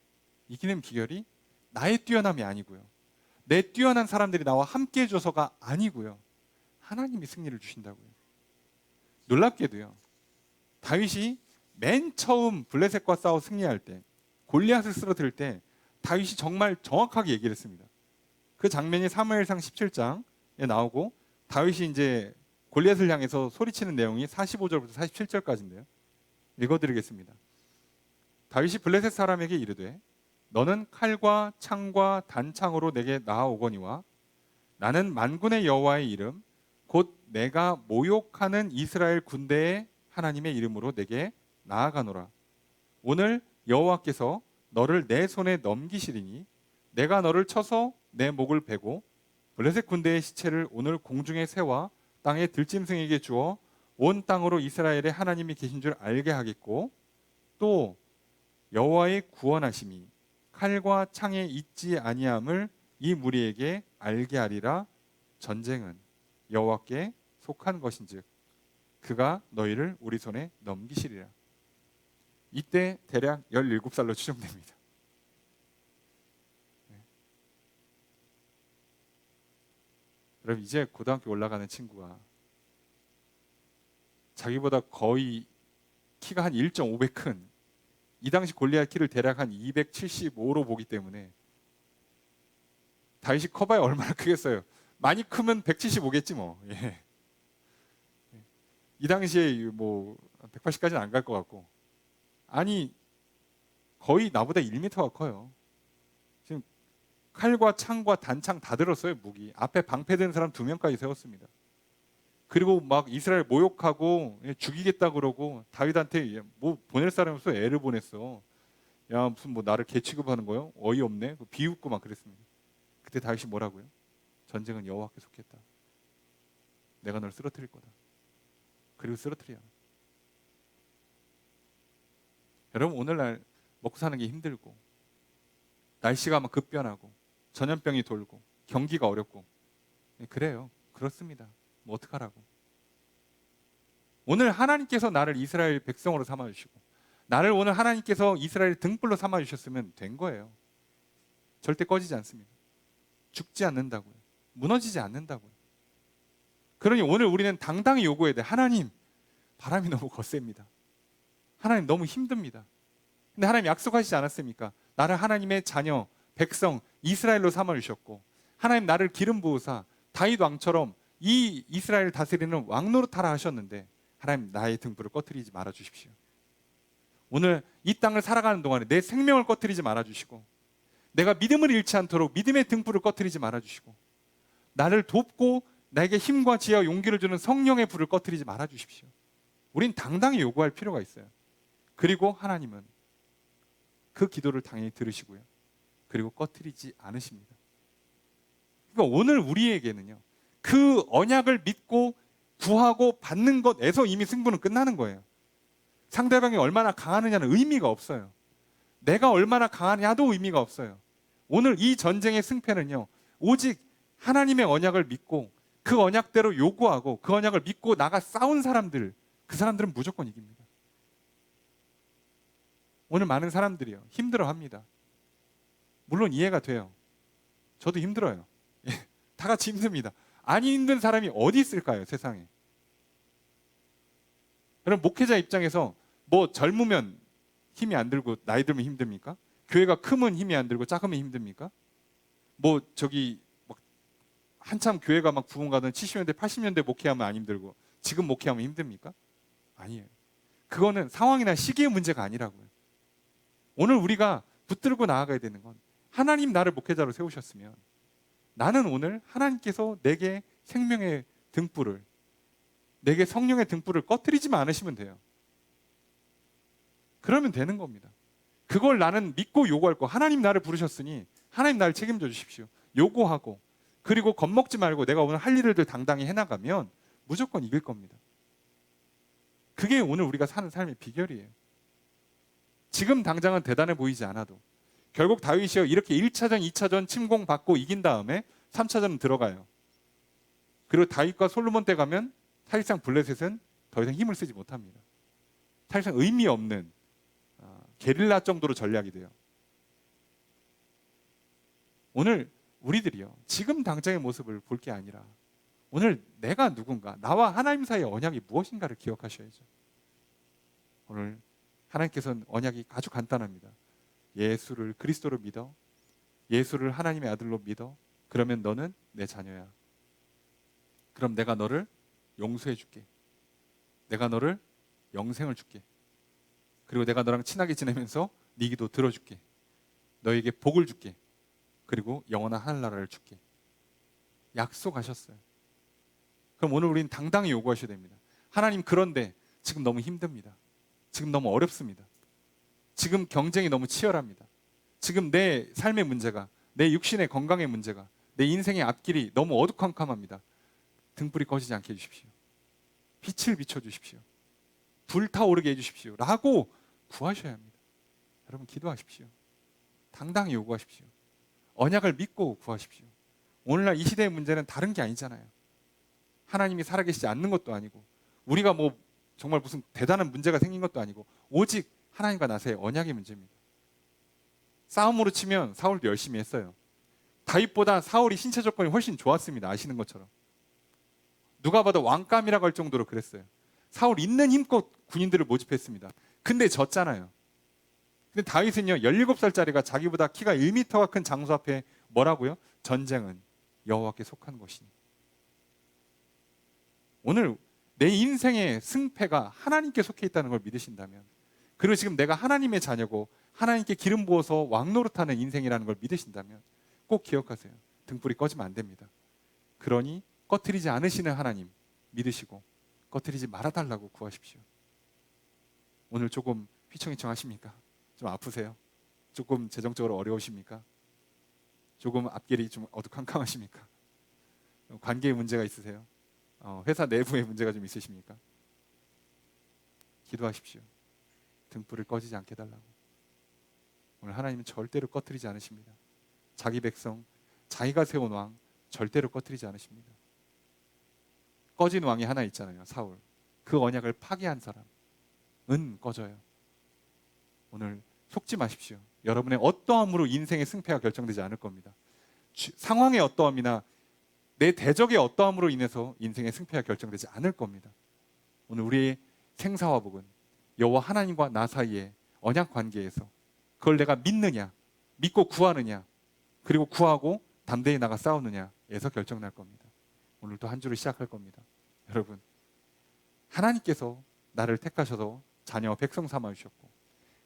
S1: 이기는 비결이 나의 뛰어남이 아니고요, 내 뛰어난 사람들이 나와 함께 해줘서가 아니고요, 하나님이 승리를 주신다고요. 놀랍게도요, 다윗이 맨 처음 블레셋과 싸워 승리할 때, 골리앗을 쓰러뜨릴 때 다윗이 정말 정확하게 얘기를 했습니다. 그 장면이 사무엘상 17장에 나오고, 다윗이 이제 골리앗을 향해서 소리치는 내용이 45절부터 47절까지인데요. 읽어드리겠습니다. 다윗이 블레셋 사람에게 이르되 너는 칼과 창과 단창으로 내게 나아오거니와 나는 만군의 여호와의 이름 곧 내가 모욕하는 이스라엘 군대의 하나님의 이름으로 내게 나아가노라. 오늘 여호와께서 너를 내 손에 넘기시리니 내가 너를 쳐서 내 목을 베고 블레셋 군대의 시체를 오늘 공중에 세워 땅의 들짐승에게 주어 온 땅으로 이스라엘의 하나님이 계신 줄 알게 하겠고, 또 여호와의 구원하심이 칼과 창에 있지 아니함을 이 무리에게 알게 하리라. 전쟁은 여호와께 속한 것인즉 그가 너희를 우리 손에 넘기시리라. 이때 대략 17살로 추정됩니다. 여러분, 이제 고등학교 올라가는 친구가 자기보다 거의 키가 한 1.5배 큰, 이 당시 골리앗 키를 대략 한 275로 보기 때문에 다윗이 커봐야 얼마나 크겠어요. 많이 크면 175겠지 뭐. 예. 이 당시에 뭐 180까지는 안 갈 것 같고, 아니 거의 나보다 1m가 커요. 지금 칼과 창과 단창 다 들었어요. 무기 앞에 방패 든 사람 2명까지 세웠습니다. 그리고 막 이스라엘 모욕하고 죽이겠다 그러고, 다윗한테 뭐 보낼 사람이 없어 애를 보냈어. 야, 무슨 뭐 나를 개 취급하는 거요? 어이없네. 비웃고 막 그랬습니다. 그때 다윗이 뭐라고요? 전쟁은 여호와께 속했다. 내가 널 쓰러뜨릴 거다. 그리고 쓰러뜨려. 여러분, 오늘날 먹고 사는 게 힘들고, 날씨가 막 급변하고, 전염병이 돌고, 경기가 어렵고, 그래요. 그렇습니다. 뭐 어떡하라고. 오늘 하나님께서 나를 이스라엘 백성으로 삼아주시고, 나를 오늘 하나님께서 이스라엘 등불로 삼아주셨으면 된 거예요. 절대 꺼지지 않습니다. 죽지 않는다고요. 무너지지 않는다고요. 그러니 오늘 우리는 당당히 요구해야 돼. 하나님, 바람이 너무 거셉니다. 하나님, 너무 힘듭니다. 근데 하나님 약속하시지 않았습니까? 나를 하나님의 자녀, 백성, 이스라엘로 삼아주셨고, 하나님 나를 기름 부으사 다윗 왕처럼 이 이스라엘을 다스리는 왕 노릇하라 하셨는데, 하나님 나의 등불을 꺼트리지 말아 주십시오. 오늘 이 땅을 살아가는 동안에 내 생명을 꺼트리지 말아 주시고, 내가 믿음을 잃지 않도록 믿음의 등불을 꺼트리지 말아 주시고, 나를 돕고 나에게 힘과 지혜와 용기를 주는 성령의 불을 꺼트리지 말아 주십시오. 우린 당당히 요구할 필요가 있어요. 그리고 하나님은 그 기도를 당연히 들으시고요, 그리고 꺼트리지 않으십니다. 그러니까 오늘 우리에게는요, 그 언약을 믿고 구하고 받는 것에서 이미 승부는 끝나는 거예요. 상대방이 얼마나 강하느냐는 의미가 없어요. 내가 얼마나 강하냐도 의미가 없어요. 오늘 이 전쟁의 승패는요, 오직 하나님의 언약을 믿고 그 언약대로 요구하고 그 언약을 믿고 나가 싸운 사람들, 그 사람들은 무조건 이깁니다. 오늘 많은 사람들이요, 힘들어합니다. 물론 이해가 돼요. 저도 힘들어요. 다 같이 힘듭니다. 안 힘든 사람이 어디 있을까요, 세상에? 여러분, 목회자 입장에서 뭐 젊으면 힘이 안 들고 나이 들면 힘듭니까? 교회가 크면 힘이 안 들고 작으면 힘듭니까? 뭐 저기 막 한참 교회가 막 부흥 가던 70년대 80년대 목회하면 안 힘들고 지금 목회하면 힘듭니까? 아니에요. 그거는 상황이나 시기의 문제가 아니라고요. 오늘 우리가 붙들고 나아가야 되는 건, 하나님 나를 목회자로 세우셨으면 나는 오늘 하나님께서 내게 생명의 등불을, 내게 성령의 등불을 꺼뜨리지만 않으시면 돼요. 그러면 되는 겁니다. 그걸 나는 믿고 요구할 거. 하나님 나를 부르셨으니 하나님 나를 책임져 주십시오. 요구하고, 그리고 겁먹지 말고 내가 오늘 할 일을 당당히 해나가면 무조건 이길 겁니다. 그게 오늘 우리가 사는 삶의 비결이에요. 지금 당장은 대단해 보이지 않아도 결국 다윗이요, 이렇게 1차전, 2차전 침공받고 이긴 다음에 3차전 들어가요. 그리고 다윗과 솔로몬 때 가면 사실상 블레셋은 더 이상 힘을 쓰지 못합니다. 사실상 의미 없는 게릴라 정도로 전략이 돼요. 오늘 우리들이요, 지금 당장의 모습을 볼 게 아니라 오늘 내가 누군가, 나와 하나님 사이의 언약이 무엇인가를 기억하셔야죠. 오늘 하나님께서는 언약이 아주 간단합니다. 예수를 그리스도로 믿어, 예수를 하나님의 아들로 믿어, 그러면 너는 내 자녀야. 그럼 내가 너를 용서해 줄게. 내가 너를 영생을 줄게. 그리고 내가 너랑 친하게 지내면서 네 기도 들어줄게. 너에게 복을 줄게. 그리고 영원한 하늘나라를 줄게. 약속하셨어요. 그럼 오늘 우리는 당당히 요구하셔야 됩니다. 하나님, 그런데 지금 너무 힘듭니다. 지금 너무 어렵습니다. 지금 경쟁이 너무 치열합니다. 지금 내 삶의 문제가, 내 육신의 건강의 문제가, 내 인생의 앞길이 너무 어두컴컴합니다. 등불이 꺼지지 않게 해주십시오. 빛을 비춰주십시오. 불타오르게 해주십시오. 라고 구하셔야 합니다. 여러분, 기도하십시오. 당당히 요구하십시오. 언약을 믿고 구하십시오. 오늘날 이 시대의 문제는 다른 게 아니잖아요. 하나님이 살아계시지 않는 것도 아니고, 우리가 뭐 정말 무슨 대단한 문제가 생긴 것도 아니고, 오직 하나님과 나사의 언약의 문제입니다. 싸움으로 치면 사울도 열심히 했어요. 다윗보다 사울이 신체 조건이 훨씬 좋았습니다. 아시는 것처럼. 누가 봐도 왕감이라고 할 정도로 그랬어요. 사울 있는 힘껏 군인들을 모집했습니다. 근데 졌잖아요. 근데 다윗은요, 17살짜리가 자기보다 키가 1m가 큰 장수 앞에 뭐라고요? 전쟁은 여호와께 속한 것이니. 오늘 내 인생의 승패가 하나님께 속해 있다는 걸 믿으신다면, 그리고 지금 내가 하나님의 자녀고 하나님께 기름 부어서 왕노릇하는 인생이라는 걸 믿으신다면 꼭 기억하세요. 등불이 꺼지면 안 됩니다. 그러니 꺼트리지 않으시는 하나님 믿으시고 꺼트리지 말아달라고 구하십시오. 오늘 조금 휘청휘청 하십니까? 좀 아프세요? 조금 재정적으로 어려우십니까? 조금 앞길이 좀 어두컴컴하십니까? 관계에 문제가 있으세요? 회사 내부에 문제가 좀 있으십니까? 기도하십시오. 등불을 꺼지지 않게 해달라고. 오늘 하나님은 절대로 꺼트리지 않으십니다. 자기 백성, 자기가 세운 왕 절대로 꺼트리지 않으십니다. 꺼진 왕이 하나 있잖아요, 사울. 그 언약을 파괴한 사람은 꺼져요. 오늘 속지 마십시오. 여러분의 어떠함으로 인생의 승패가 결정되지 않을 겁니다. 상황의 어떠함이나 내 대적의 어떠함으로 인해서 인생의 승패가 결정되지 않을 겁니다. 오늘 우리의 생사화복은 여호와 하나님과 나 사이의 언약 관계에서 그걸 내가 믿느냐, 믿고 구하느냐, 그리고 구하고 담대히 나가 싸우느냐에서 결정날 겁니다. 오늘 또 한 주를 시작할 겁니다. 여러분, 하나님께서 나를 택하셔서 자녀와 백성 삼아 주셨고,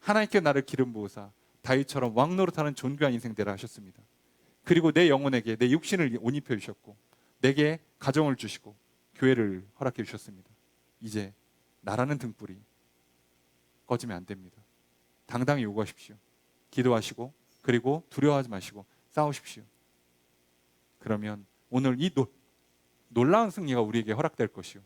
S1: 하나님께 나를 기름 부으사 다윗처럼 왕 노릇하는 존귀한 인생 되라 하셨습니다. 그리고 내 영혼에게 내 육신을 옷 입혀 주셨고, 내게 가정을 주시고 교회를 허락해 주셨습니다. 이제 나라는 등불이 꺼지면 안 됩니다. 당당히 요구하십시오. 기도하시고, 그리고 두려워하지 마시고 싸우십시오. 그러면 오늘 이 놀라운 승리가 우리에게 허락될 것이요,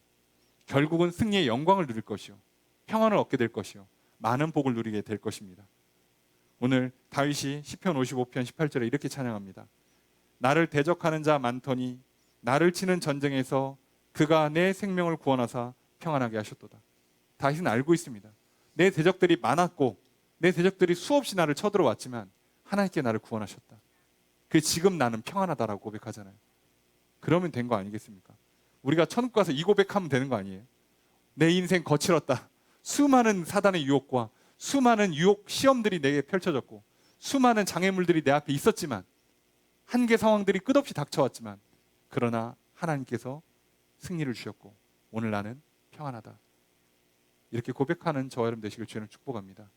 S1: 결국은 승리의 영광을 누릴 것이요, 평안을 얻게 될 것이요, 많은 복을 누리게 될 것입니다. 오늘 다윗이 시편 55편 18절에 이렇게 찬양합니다. 나를 대적하는 자 많더니 나를 치는 전쟁에서 그가 내 생명을 구원하사 평안하게 하셨도다. 다윗은 알고 있습니다. 내 대적들이 많았고 내 대적들이 수없이 나를 쳐들어왔지만 하나님께 나를 구원하셨다. 그 지금 나는 평안하다라고 고백하잖아요. 그러면 된 거 아니겠습니까? 우리가 천국 가서 이 고백하면 되는 거 아니에요? 내 인생 거칠었다. 수많은 사단의 유혹과 수많은 유혹 시험들이 내게 펼쳐졌고 수많은 장애물들이 내 앞에 있었지만, 한계 상황들이 끝없이 닥쳐왔지만, 그러나 하나님께서 승리를 주셨고 오늘 나는 평안하다. 이렇게 고백하는 저와 여러분 되시길 주님 축복합니다.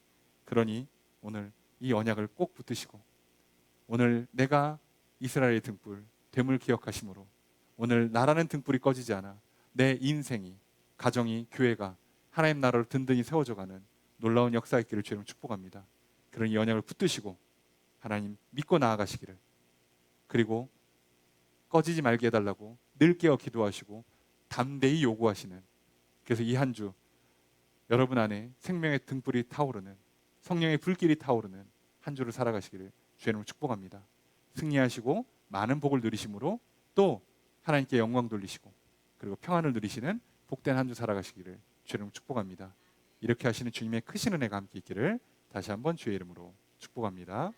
S1: 그러니 오늘 이 언약을 꼭 붙드시고, 오늘 내가 이스라엘의 등불 됨을 기억하심으로 오늘 나라는 등불이 꺼지지 않아 내 인생이, 가정이, 교회가 하나님 나라로 든든히 세워져가는 놀라운 역사 있기를 주님 축복합니다. 그런 이 언약을 붙드시고 하나님 믿고 나아가시기를, 그리고 꺼지지 말게 해달라고 늘 깨어 기도하시고 담대히 요구하시는, 그래서 이 한 주 여러분 안에 생명의 등불이 타오르는, 성령의 불길이 타오르는 한 주를 살아가시기를 주님 축복합니다. 승리하시고 많은 복을 누리심으로 또 하나님께 영광 돌리시고 그리고 평안을 누리시는 복된 한 주 살아가시기를 주님 축복합니다. 이렇게 하시는 주님의 크신 은혜가 함께 있기를 다시 한번 주의 이름으로 축복합니다.